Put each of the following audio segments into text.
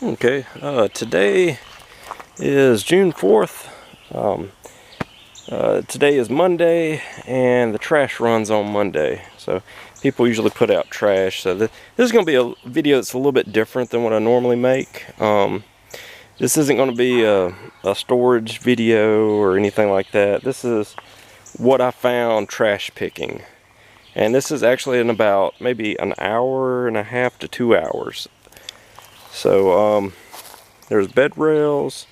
Okay, today is June 4th. Today is Monday, and the trash runs on Monday. So people usually put out trash. So this is going to be a video that's a little bit different than what I normally make. This isn't going to be a storage video or anything like that. This is what I found trash picking. And this is actually in about maybe an hour and a half to 2 hours. So there's bed rails,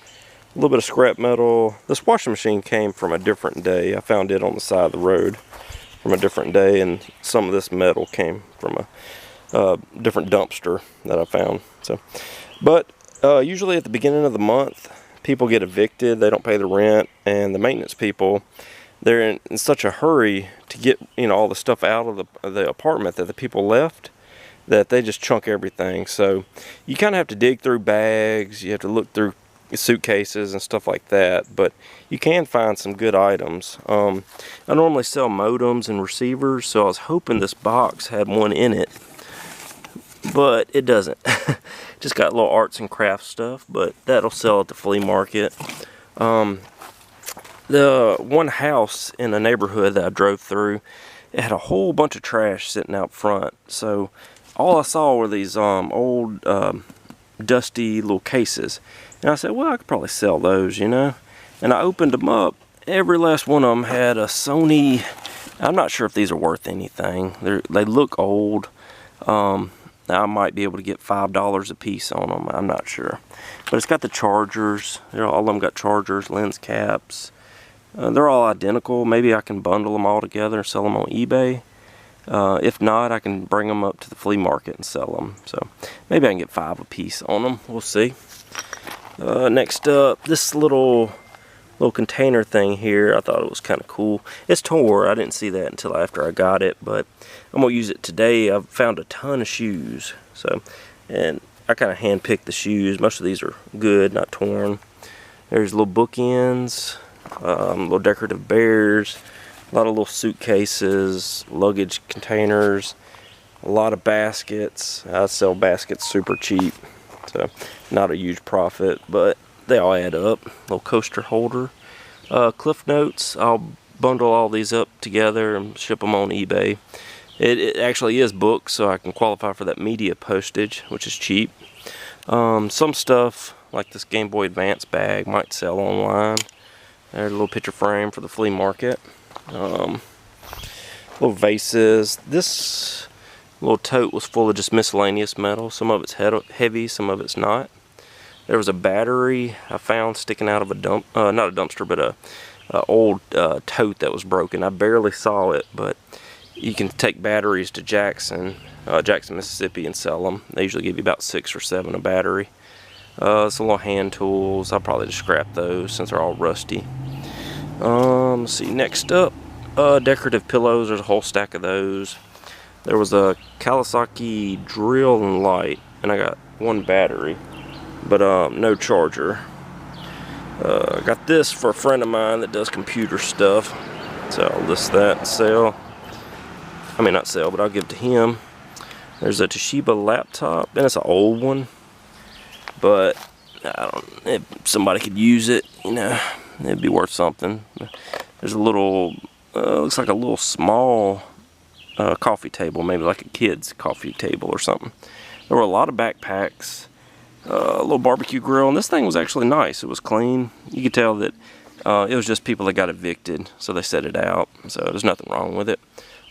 a little bit of scrap metal. This washing machine came from a different day. I found it on the side of the road from a different day, and some of this metal came from a different dumpster that I found. So, but usually at the beginning of the month, people get evicted. They don't pay the rent, and the maintenance people, they're in such a hurry to get all the stuff out of the apartment that the people left, that they just chunk everything. So you kind of have to dig through bags, you have to look through suitcases and stuff like that, but you can find some good items. I normally sell modems and receivers, so I was hoping this box had one in it, but it doesn't. Just got little arts and crafts stuff, but that'll sell at the flea market. The one house in a neighborhood that I drove through, it had a whole bunch of trash sitting out front. So all I saw were these old dusty little cases. And I said, well, I could probably sell those, And I opened them up. Every last one of them had a Sony. I'm not sure if these are worth anything. They look old. I might be able to get $5 a piece on them. I'm not sure. But it's got the chargers. All of them got chargers, lens caps. They're all identical. Maybe I can bundle them all together and sell them on eBay. If not, I can bring them up to the flea market and sell them. So maybe I can get $5 a piece on them. We'll see. Next up, this little container thing here. I thought it was kind of cool. It's tore. I didn't see that until after I got it, but I'm gonna use it today. I've found a ton of shoes. And I kind of hand-picked the shoes. Most of these are good, not torn. There's little bookends, little decorative bears. A lot of little suitcases, luggage containers, a lot of baskets. I sell baskets super cheap, so not a huge profit, but they all add up. Little coaster holder. Cliff notes, I'll bundle all these up together and ship them on eBay. It actually is books, so I can qualify for that media postage, which is cheap. Some stuff, like this Game Boy Advance bag, might sell online. There's a little picture frame for the flea market. Little vases. This little tote was full of just miscellaneous metal. Some of it's heavy, some of it's not. There was a battery I found sticking out of a not a dumpster, but a old tote that was broken. I barely saw it, but you can take batteries to Jackson, Mississippi, and sell them. They usually give you about 6 or 7 a battery. Some little hand tools. I'll probably just scrap those since they're all rusty. Let's see, next up, decorative pillows. There's a whole stack of those. There was a Kawasaki drill and light, and I got 1 battery, but no charger. I got this for a friend of mine that does computer stuff, so I'll list that and sell. I mean, not sell, but I'll give it to him. There's a Toshiba laptop, and it's an old one, but if somebody could use it, it'd be worth something. There's a little, looks like a little small coffee table, maybe like a kid's coffee table or something. There were a lot of backpacks, a little barbecue grill, and this thing was actually nice. It was clean. You could tell that it was just people that got evicted, so they set it out. So there's nothing wrong with it.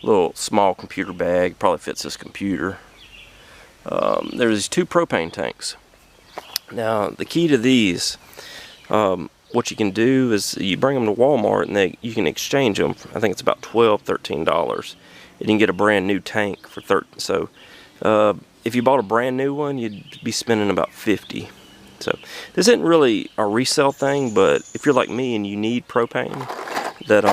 A little small computer bag, probably fits this computer. There's these 2 propane tanks. Now, the key to these, what you can do is you bring them to Walmart and you can exchange them. I think it's about $12, $13. You can get a brand new tank for $13. So if you bought a brand new one, you'd be spending about $50. So this isn't really a resale thing, but if you're like me and you need propane, that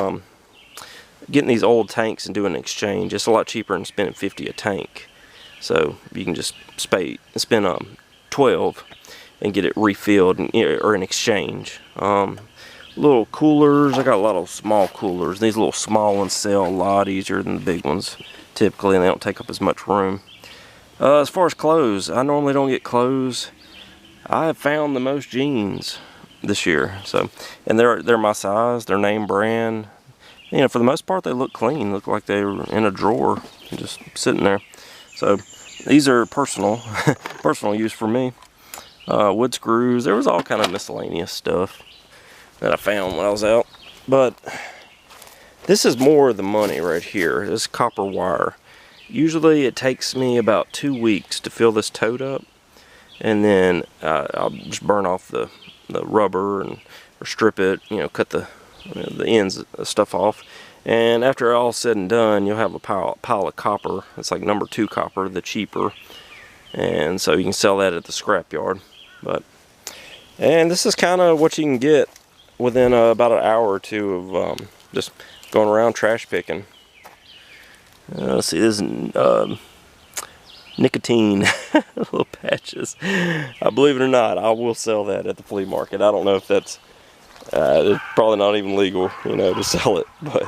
getting these old tanks and doing an exchange, it's a lot cheaper than spending $50 a tank. So you can just spend $12 and get it refilled or in exchange. Little coolers. I got a lot of small coolers. These little small ones sell a lot easier than the big ones typically, and they don't take up as much room. As far as clothes, I normally don't get clothes. I have found the most jeans this year. So, and they're my size, they're name brand. You know, for the most part, they look clean. Look like they were in a drawer, just sitting there. So, these are personal use for me. Wood screws. There was all kind of miscellaneous stuff that I found when I was out. But this is more of the money right here. This copper wire. Usually it takes me about 2 weeks to fill this tote up, and then I'll just burn off the rubber or strip it, you know, cut the ends of stuff off. And after all's said and done, you'll have a pile of copper. It's like number 2 copper, the cheaper. And so you can sell that at the scrap yard. And this is kind of what you can get within about an hour or two of just going around trash picking. Let's see, this is nicotine little patches. Believe it or not, I will sell that at the flea market. I don't know if that's it's probably not even legal, you know, to sell it. But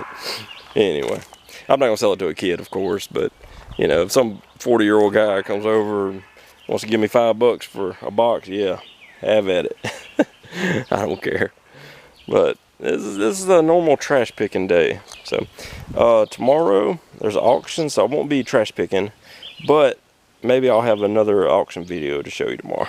anyway, I'm not gonna sell it to a kid, of course. But you know, if some 40-year-old guy comes over and wants to give me $5 for a box, yeah, have at it. I don't care. But this is a normal trash picking day. So tomorrow there's an auction, so I won't be trash picking, but maybe I'll have another auction video to show you tomorrow.